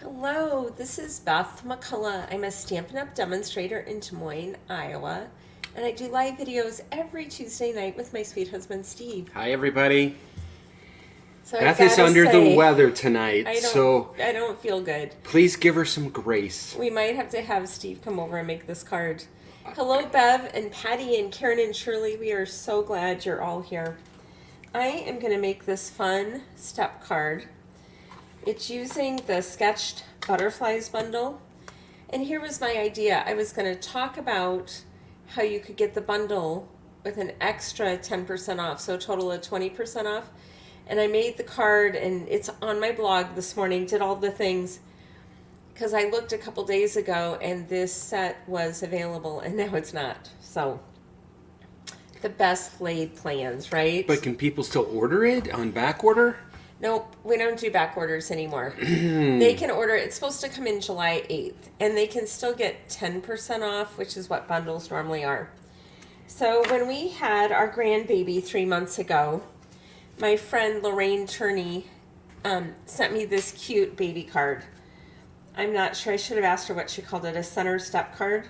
Hello, this is Beth McCullough. I'm a Stampin' Up! Demonstrator in Des Moines, Iowa, and I do live videos every Tuesday night with my sweet husband Steve. Hi, everybody. So Beth is under the weather tonight, I don't feel good. please give her some grace. We might have to have Steve come over and make this card. Hello, Bev and Patty and Karen and Shirley. We are so glad you're all here. I am going to make this fun step card. It's using the Sketched Butterflies bundle. And here was my idea. I was going to talk about how you could get the bundle with an extra 10% off, so a total of 20% off. And I made the card, and it's on my blog this morning, did all the things, because I looked a couple days ago, and this set was available, and now it's not. So, the best laid plans, right? But can people still order it on back order? Nope, we don't do back orders anymore. They can order, it's supposed to come in July 8th, and they can still get 10% off, which is what bundles normally are. So when we had our grandbaby 3 months ago, my friend Lorraine Turney sent me this cute baby card. I'm not sure, I should have asked her what she called it, a center step card.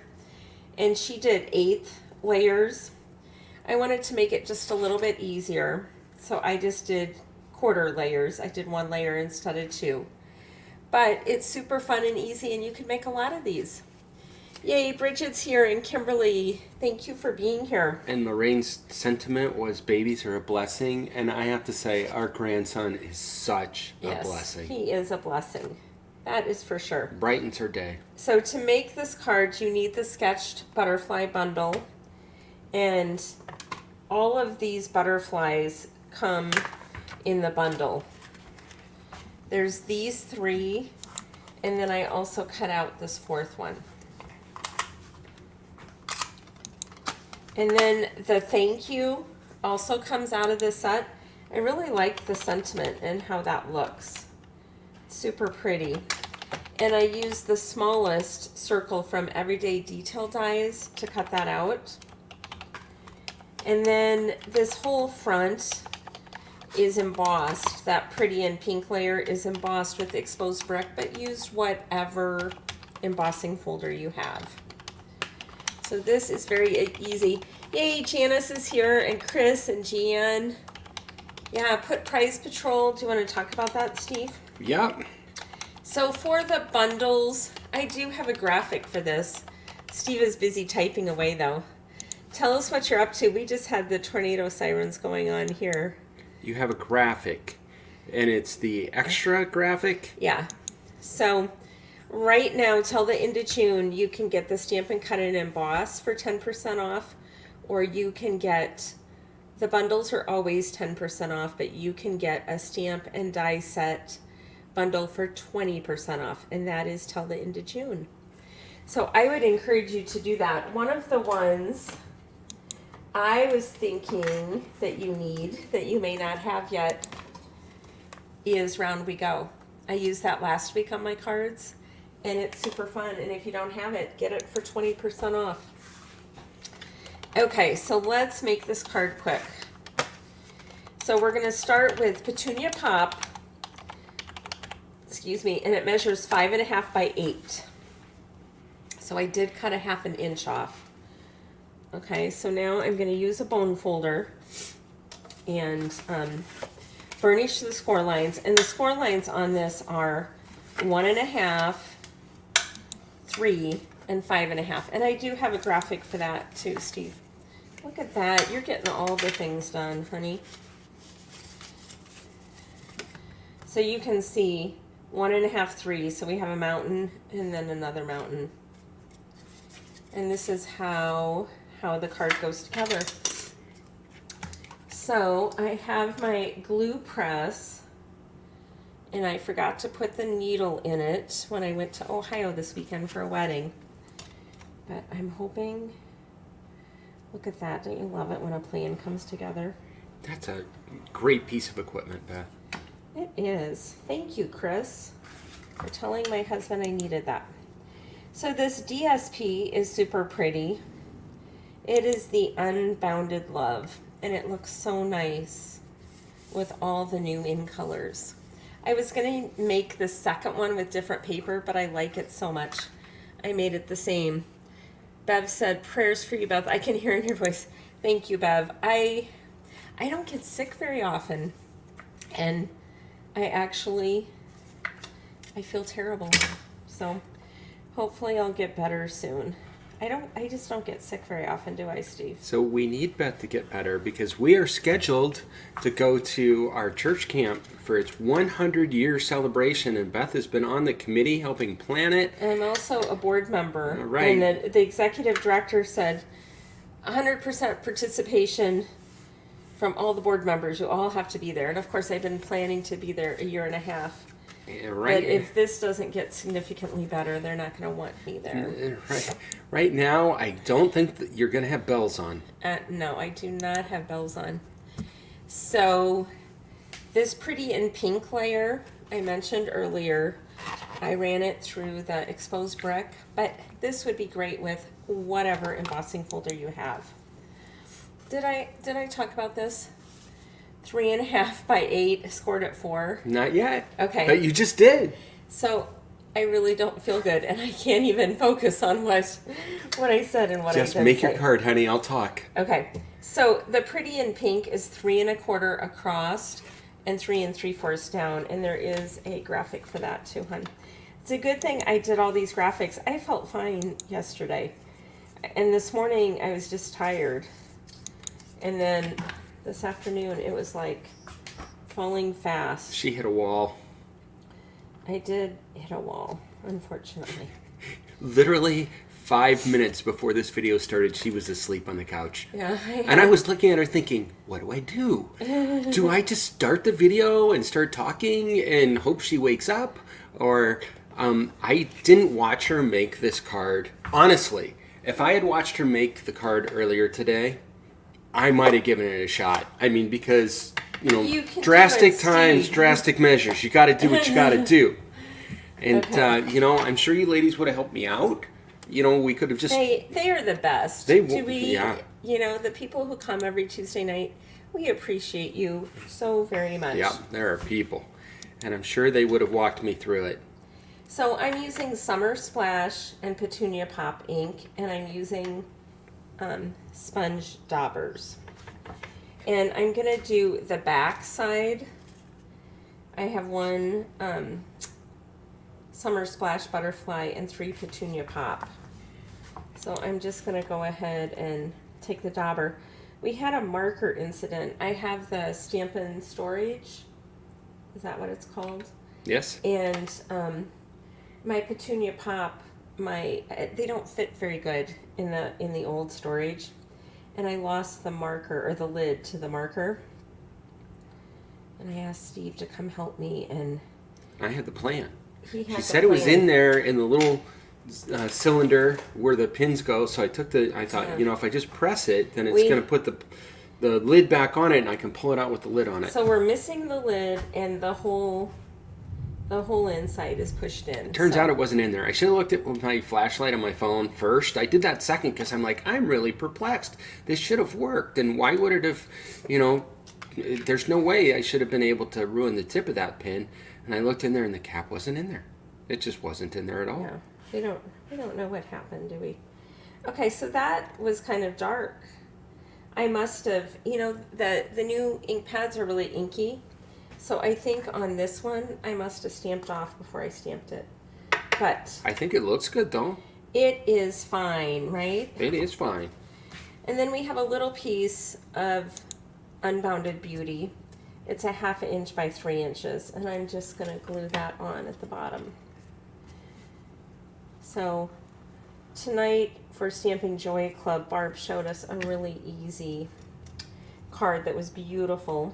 And she did 8 layers. I wanted to make it just a little bit easier, so I just did quarter layers. I did 1 layer instead of 2. But it's super fun and easy, and you can make a lot of these. Yay, Bridget's here, and Kimberly, thank you for being here. And Lorraine's sentiment was babies are a blessing, and I have to say our grandson is such a blessing. He is a blessing. That is for sure. Brightens her day. So to make this card, you need the Sketched Butterfly bundle, and all of these butterflies come in the bundle. There's these 3, and then I also cut out this 4th one. And then the thank you also comes out of this set. I really like the sentiment and how that looks. Super pretty. And I used the smallest circle from Everyday Detail Dies to cut that out. And then this whole front is embossed. That pretty and pink layer is embossed with exposed brick, but use whatever embossing folder you have. So this is very easy. Yay, Janice is here, and Chris and Jan. Yeah, put Prize Patrol. Do you want to talk about that, Steve? Yep. So for the bundles, I do have a graphic for this. Steve is busy typing away though. Tell us what you're up to. We just had the tornado sirens going on here. You have a graphic, and it's the extra graphic? Yeah. So right now, till the end of June, you can get the Stampin' Cut and Emboss for 10% off, or you can get, the bundles are always 10% off, but you can get a stamp and die set bundle for 20% off, and that is till the end of June. So I would encourage you to do that. One of the ones I was thinking that you need, that you may not have yet, is Round We Go. I used that last week on my cards, and it's super fun. And if you don't have it, get it for 20% off. Okay, so let's make this card quick. So we're going to start with Petunia Pop, excuse me, and it measures 5.5 by 8. So I did cut a 1/2 inch off. Okay, so now I'm going to use a bone folder and burnish the score lines. And the score lines on this are 1.5, 3, and 5.5. And I do have a graphic for that too, Steve. Look at that. You're getting all the things done, honey. So you can see 1.5, 3. So we have a mountain and then another mountain. And this is how the card goes together. So I have my glue press, and I forgot to put the needle in it when I went to Ohio this weekend for a wedding. But I'm hoping, look at that, don't you love it when a plan comes together? That's a great piece of equipment, Beth. It is. Thank you, Chris, for telling my husband I needed that. So this DSP is super pretty. It is the Unbounded Love, and it looks so nice with all the new in colors. I was going to make the second one with different paper, but I like it so much. I made it the same. Bev said, prayers for you, Beth. I can hear in your voice. Thank you, Bev. I don't get sick very often. And I feel terrible. So hopefully I'll get better soon. I just don't get sick very often, do I, Steve? So we need Beth to get better because we are scheduled to go to our church camp for its 100-year celebration, and Beth has been on the committee helping plan it. And I'm also a board member. Right. And the executive director said 100% participation from all the board members. You all have to be there. And of course, I've been planning to be there a year and a half. Yeah, right. But if this doesn't get significantly better, they're not going to want me there. Right now, I don't think that you're going to have bells on. No, I do not have bells on. So this pretty in pink layer I mentioned earlier, I ran it through the exposed brick, but this would be great with whatever embossing folder you have. Did I talk about this? 3.5 by 8, scored at 4. Not yet. Okay. But you just did. So I really don't feel good, and I can't even focus on what I said and what I didn't say. Just make your card, honey. I'll talk. Okay. So the pretty in pink is 3.25 across and 3 3/4 down, and there is a graphic for that too, hon. It's a good thing I did all these graphics. I felt fine yesterday, and this morning I was just tired, and then this afternoon it was like falling fast. She hit a wall. I did hit a wall, unfortunately. Literally 5 minutes before this video started, she was asleep on the couch. Yeah. And I was looking at her thinking, what do I do? Do I just start the video and start talking and hope she wakes up? Or I didn't watch her make this card. Honestly, if I had watched her make the card earlier today, I might have given it a shot. I mean, because, You can drastic do it, times, Steve. drastic measures. You got to do what you got to do. And, Okay. I'm sure you ladies would have helped me out. We could have just... They are the best. Yeah. The people who come every Tuesday night, we appreciate you so very much. Yeah, there are people. And I'm sure they would have walked me through it. So I'm using Summer Splash and Petunia Pop ink, and I'm using sponge daubers. And I'm going to do the back side. I have one Summer Splash Butterfly and 3 Petunia Pop. So I'm just going to go ahead and take the dauber. We had a marker incident. I have the Stampin storage. Is that what it's called? Yes? And my Petunia Pop, they don't fit very good in the old storage. And I lost the marker, or the lid to the marker. And I asked Steve to come help me, and I had the plan. he had She the said it was plan. in there in the little cylinder where the pins go. So I thought, Yeah. if I just press it, then it's We- going to put the lid back on it, and I can pull it out with the lid on it. So we're missing the lid, and the whole inside is pushed in. Turns So- out it wasn't in there. I should have looked at my flashlight on my phone first. I did that second because I'm like, I'm really perplexed. This should have worked. And why would it have, there's no way I should have been able to ruin the tip of that pin. And I looked in there and the cap wasn't in there. It just wasn't in there at all. Yeah, we don't know what happened, do we? Okay, so that was kind of dark. I must have, the new ink pads are really inky. So I think on this one, I must have stamped off before I stamped it. But I think it looks good though. it is fine, right? It is fine. And then we have a little piece of Unbounded Beauty. It's a 1/2 inch by 3 inches, and I'm just going to glue that on at the bottom. So tonight for Stamping Joy Club, Barb showed us a really easy card that was beautiful.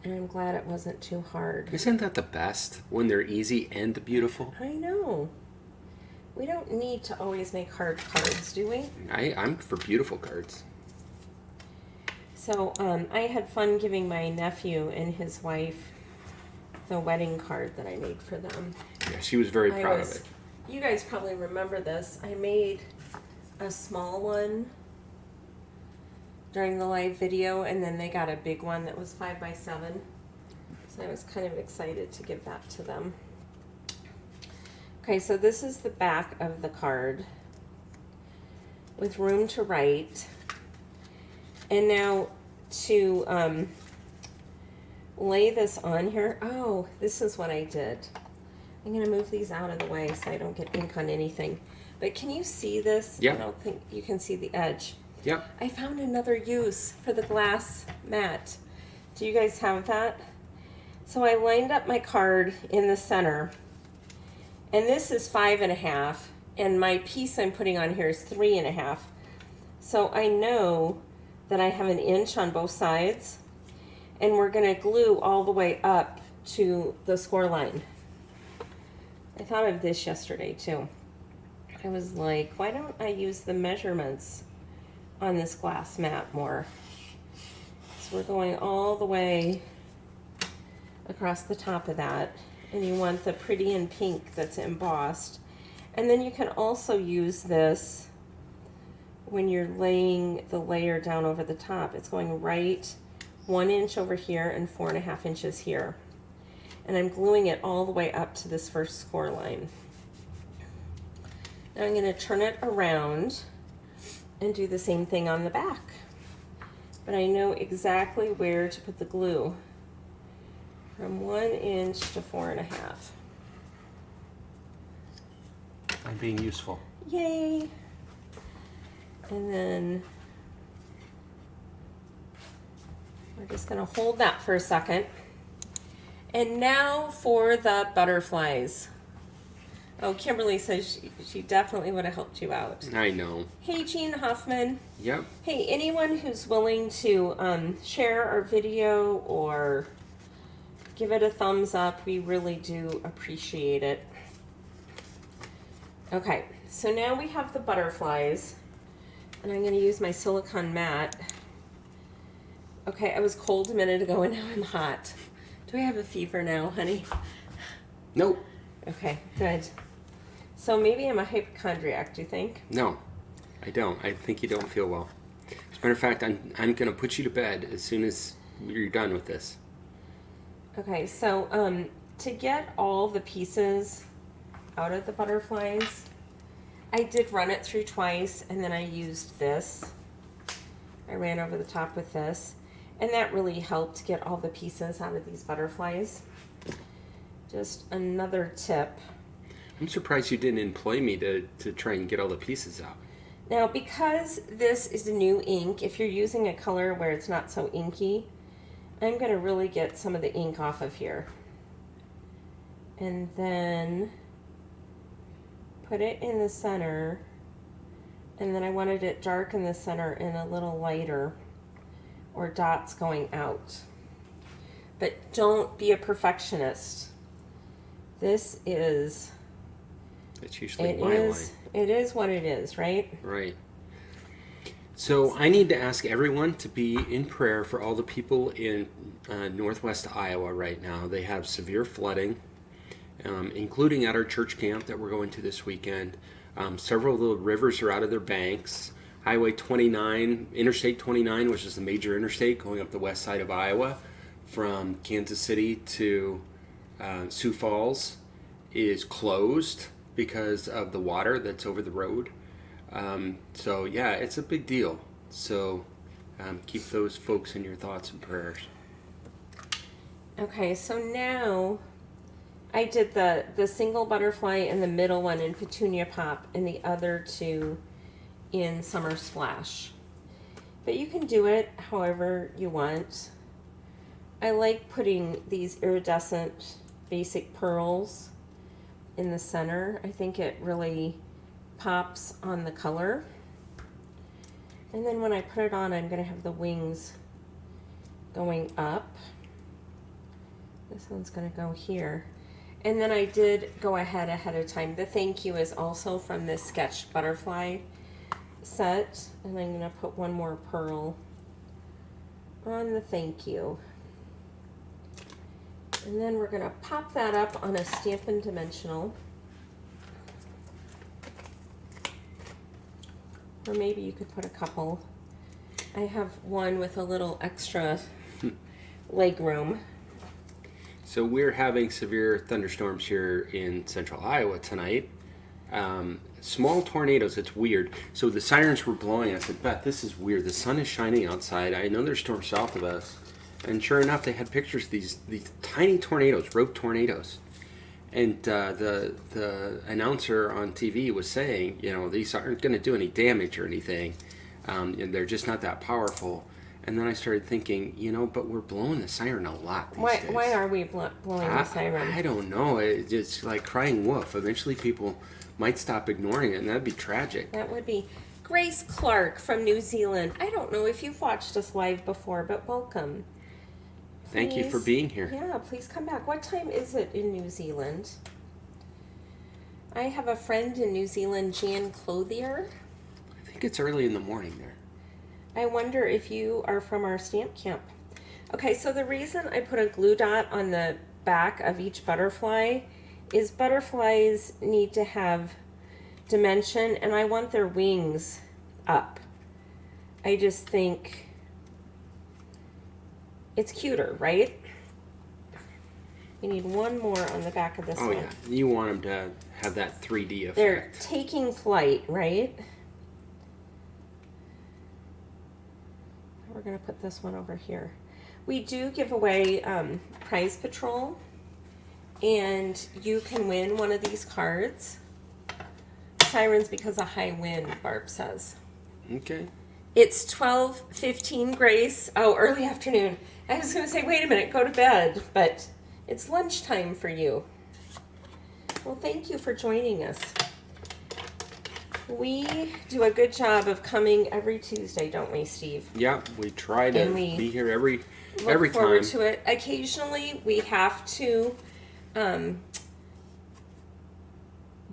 And I'm glad it wasn't too hard. Isn't that the best when they're easy and beautiful? I know. We don't need to always make hard cards, do we? I'm for beautiful cards. So I had fun giving my nephew and his wife the wedding card that I made for them. Yeah, she was very proud of it. You guys probably remember this. I made a small one during the live video, and then they got a big one that was 5 by 7. So I was kind of excited to give that to them. Okay, so this is the back of the card with room to write. And now to lay this on here. Oh, this is what I did. I'm going to move these out of the way so I don't get ink on anything. But can you see this? Yeah. I don't think you can see the edge. Yep. I found another use for the glass mat. Do you guys have that? So I lined up my card in the center. And this is 5.5. And my piece I'm putting on here is 3.5. So I know that I have 1 inch on both sides. And we're going to glue all the way up to the score line. I thought of this yesterday too. I was like, why don't I use the measurements on this glass mat more? So we're going all the way across the top of that. And you want the pretty in pink that's embossed. And then you can also use this when you're laying the layer down over the top. It's going right 1 inch over here and 4.5 inches here. And I'm gluing it all the way up to this first score line. Now I'm going to turn it around and do the same thing on the back. But I know exactly where to put the glue. From 1 inch to 4.5. I'm being useful. Yay! And then we're just going to hold that for a second. And now for the butterflies. Oh, Kimberly says she definitely would have helped you out. I know. Hey, Jean Huffman. Yep. Hey, anyone who's willing to share our video or give it a thumbs up, we really do appreciate it. Okay, so now we have the butterflies. And I'm going to use my silicone mat. Okay, I was cold a minute ago and now I'm hot. Do I have a fever now, honey? Nope. Okay, good. So maybe I'm a hypochondriac, do you think? No, I don't. I think you don't feel well. As a matter of fact, I'm going to put you to bed as soon as you're done with this. Okay, so to get all the pieces out of the butterflies, I did run it through twice and then I used this. I ran over the top with this. And that really helped get all the pieces out of these butterflies. Just another tip. I'm surprised you didn't employ me to try and get all the pieces out. Now, because this is a new ink, if you're using a color where it's not so inky, I'm going to really get some of the ink off of here. And then put it in the center. And then I wanted it dark in the center and a little lighter, or dots going out. But don't be a perfectionist. This is... It's usually my line. It is what it is, right? Right. So I need to ask everyone to be in prayer for all the people in northwest Iowa right now. They have severe flooding, including at our church camp that we're going to this weekend. Several of the rivers are out of their banks. Highway 29, Interstate 29, which is the major interstate going up the west side of Iowa from Kansas City to Sioux Falls, is closed because of the water that's over the road. So yeah, it's a big deal. So keep those folks in your thoughts and prayers. Okay, so now I did the single butterfly and the middle one in Petunia Pop and the other two in Summer Splash. But you can do it however you want. I like putting these iridescent basic pearls in the center. I think it really pops on the color. And then when I put it on, I'm going to have the wings going up. This one's going to go here. And then I did go ahead of time. The thank you is also from this sketch butterfly set. And I'm going to put one more pearl on the thank you. And then we're going to pop that up on a Stampin' Dimensional. Or maybe you could put a couple. I have one with a little extra leg room. So we're having severe thunderstorms here in central Iowa tonight. Small tornadoes, it's weird. So the sirens were blowing. I said, Beth, this is weird. The sun is shining outside. I know there's storms south of us. And sure enough, they had pictures of these tiny tornadoes, rogue tornadoes. And the announcer on TV was saying, these aren't going to do any damage or anything. And they're just not that powerful. And then I started thinking, but we're blowing the siren a lot these days. Why are we blowing the siren? I don't know. It's like crying wolf. Eventually people might stop ignoring it, and that'd be tragic. That would be. Grace Clark from New Zealand. I don't know if you've watched us live before, but welcome. Thank you for being here. Yeah, please come back. What time is it in New Zealand? I have a friend in New Zealand, Jan Clothier. I think it's early in the morning there. I wonder if you are from our stamp camp. Okay, so the reason I put a glue dot on the back of each butterfly is butterflies need to have dimension, and I want their wings up. I just think it's cuter, right? You need one more on the back of this one. Oh yeah, you want them to have that 3D effect. They're taking flight, right? We're going to put this one over here. We do give away Prize Patrol, and you can win one of these cards. Sirens because of high wind, Barb says. Okay. It's 12:15, Grace. Oh, early afternoon. I was going to say, wait a minute, go to bed, but it's lunchtime for you. Well, thank you for joining us. We do a good job of coming every Tuesday, don't we, Steve? Yeah, we try to be here every time. Look forward to it. Occasionally, we have to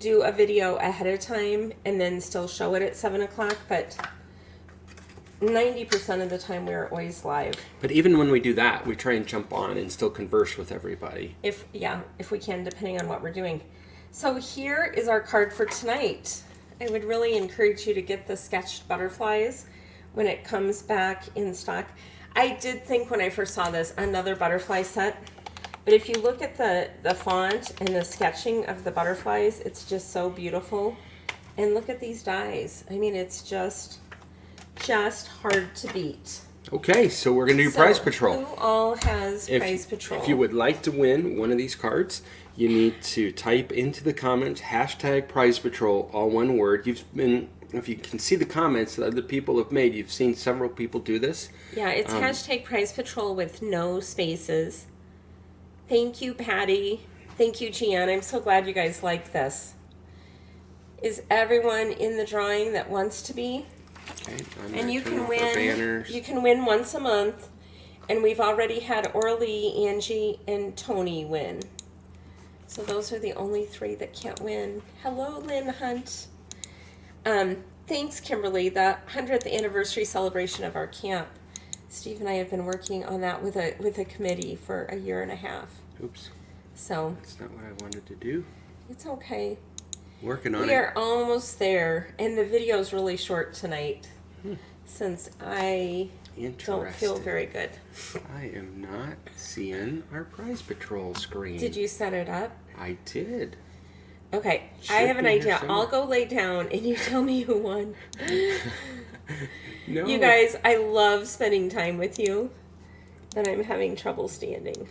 do a video ahead of time and then still show it at 7 o'clock, but 90% of the time we're always live. But even when we do that, we try and jump on and still converse with everybody. If we can, depending on what we're doing. So here is our card for tonight. I would really encourage you to get the sketched butterflies when it comes back in stock. I did think when I first saw this, another butterfly set. But if you look at the font and the sketching of the butterflies, it's just so beautiful. And look at these dies. I mean, it's just hard to beat. Okay, so we're going to do Prize Patrol. Who all has Prize Patrol? If you would like to win one of these cards, you need to type into the comments #Prize Patrol, all one word. If you can see the comments that other people have made, you've seen several people do this. Yeah, it's #Prize Patrol with no spaces. Thank you, Patty. Thank you, Gian. I'm so glad you guys like this. Is everyone in the drawing that wants to be? Okay, and you can win. You can win once a month, and we've already had Orly, Angie, and Tony win. So those are the only 3 that can't win. Hello, Lynn Hunt. Thanks, Kimberly. The 100th anniversary celebration of our camp. Steve and I have been working on that with a committee for a year and a half. Oops. So that's not what I wanted to do. It's okay. Working on it. We are almost there, and the video is really short tonight since I don't feel very good. I am not seeing our Prize Patrol screen. Did you set it up? I did. Okay, I have an idea. I'll go lay down, and you tell me who won. No. You guys, I love spending time with you, but I'm having trouble standing.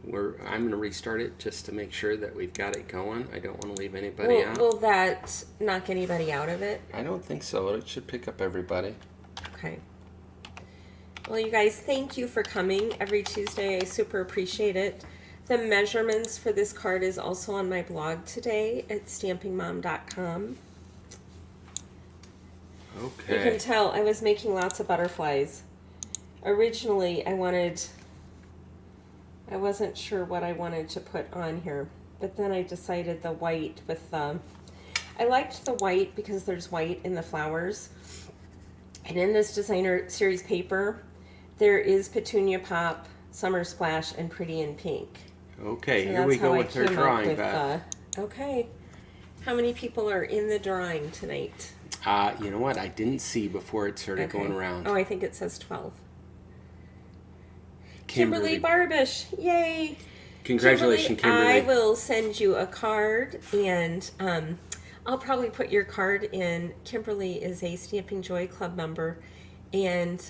I'm going to restart it just to make sure that we've got it going. I don't want to leave anybody out. Will that knock anybody out of it? I don't think so. It should pick up everybody. Okay. Well, you guys, thank you for coming every Tuesday. I super appreciate it. The measurements for this card is also on my blog today at stampingmom.com. Okay. You can tell I was making lots of butterflies. Originally, I wasn't sure what I wanted to put on here, but then I decided the white with the, I liked the white because there's white in the flowers. And in this designer series paper, there is Petunia Pop, Summer Splash, and Pretty in Pink. Okay, so here we go with her drawing, Beth. Okay. How many people are in the drawing tonight? You know what? I didn't see before it started going around. Oh, I think it says 12. Kimberly Barbish, yay! Congratulations, Kimberly. I will send you a card, and I'll probably put your card in. Kimberly is a Stamping Joy Club member, and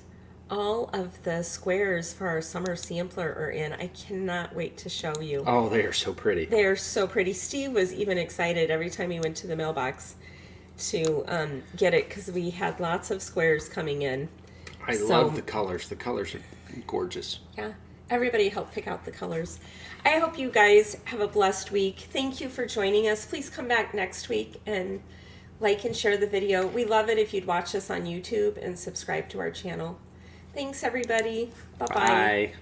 all of the squares for our summer sampler are in. I cannot wait to show you. Oh, they are so pretty. They are so pretty. Steve was even excited every time he went to the mailbox to get it, because we had lots of squares coming in. I love the colors. The colors are gorgeous. Yeah, everybody helped pick out the colors. I hope you guys have a blessed week. Thank you for joining us. Please come back next week and like and share the video. We love it if you'd watch us on YouTube and subscribe to our channel. Thanks, everybody. Bye-bye. Bye.